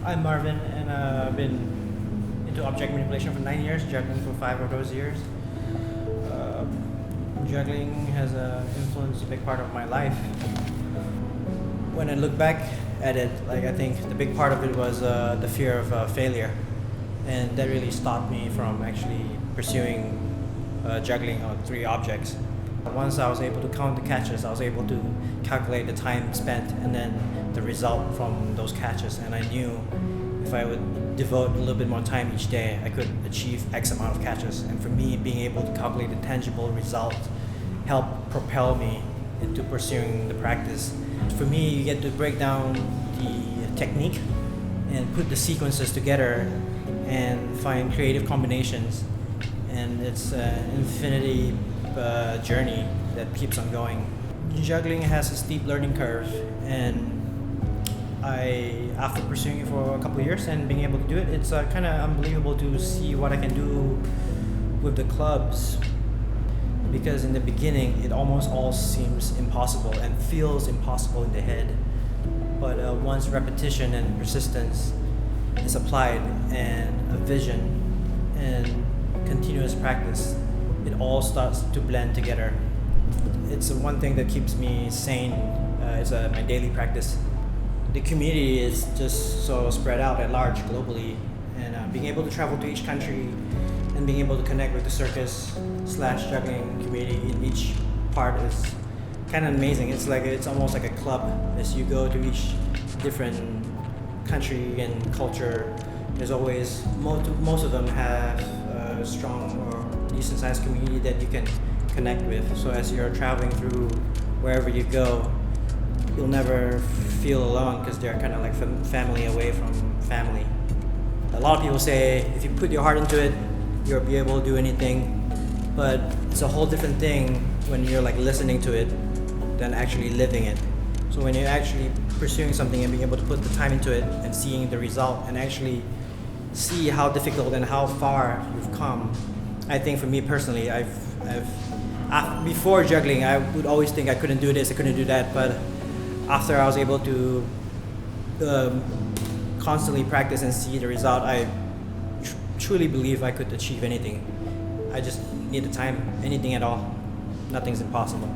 I'm Marvin, and I've been into object manipulation for 9 years, juggling for 5 of those years. Uh, Juggling has influenced a big part of my life. When I look back at it, I think the big part of it was the fear of failure, and that really stopped me from actually pursuing juggling on 3 objects. Once I was able to count the catches, I was able to calculate the time spent and then the result from those catches, and I knew if I would devote a little bit more time each day, I could achieve X amount of catches. And for me, being able to calculate the tangible result helped propel me into pursuing the practice. For me, you get to break down the technique and put the sequences together and find creative combinations, and it's an infinity journey that keeps on going. Juggling has a steep learning curve, and after pursuing it for a couple of years and being able to do it, it's kind of unbelievable to see what I can do with the clubs. Because in the beginning, it almost all seems impossible and feels impossible in the head. But once repetition and persistence is applied, and a vision and continuous practice, it all starts to blend together. It's one thing that keeps me sane. It's my daily practice. The community is just so spread out at large globally, and being able to travel to each country and being able to connect with the circus/juggling community in each part is kind of amazing. It's almost like a club. As you go to each different country and culture, there's always most of them have a strong or decent sized community that you can connect with. So as you're traveling through wherever you go, you'll never feel alone, because they're kind of like family away from family. A lot of people say if you put your heart into it, you'll be able to do anything, but it's a whole different thing when you're listening to it than actually living it. So when you're actually pursuing something and being able to put the time into it and seeing the result and actually see how difficult and how far you've come, I think for me personally, before juggling, I would always think I couldn't do this, I couldn't do that, but after I was able to constantly practice and see the result, I truly believe I could achieve anything. I just need the time, anything at all. Nothing's impossible.